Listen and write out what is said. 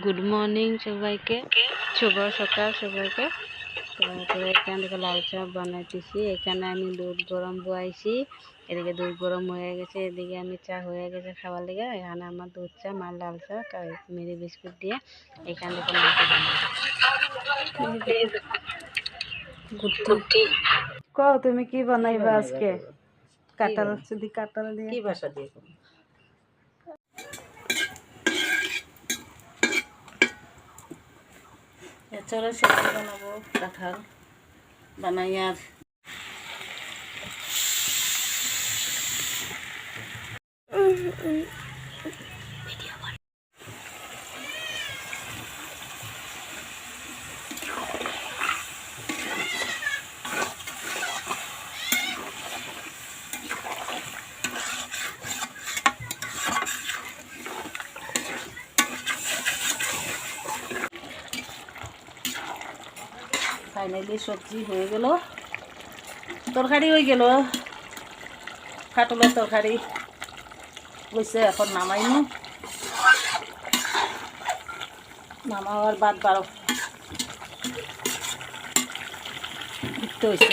Good morning সবাইকে, শুভ সকাল সবাইকে। তারপরে এখান থেকে লাল চা বানাইতেছি। এখানে আমি দুধ গরম বয়াইছি, এদিকে দুধ গরম হয়ে গেছে, এদিকে আমি চা হয়ে গেছে খাওয়ার লেগে। এখানে আমার দুধ চা, মার লাল চা, মেরি বিস্কুট দিয়ে এখান থেকে গুটি। কও তুমি কি বানাইবা আজকে? কাঁঠাল যদি কাঁঠাল দিয়ে কি ভাষা দিয়ে এছাড়া সবজি বানাবো, কাঁঠাল বানাই আর ফাইনালি সবজি হয়ে গেল, তরকারি হয়ে গেল, কাঁঠালের তরকারি হয়েছে। এখন নামাইনি, নামাবার বাদ 12 হয়েছে।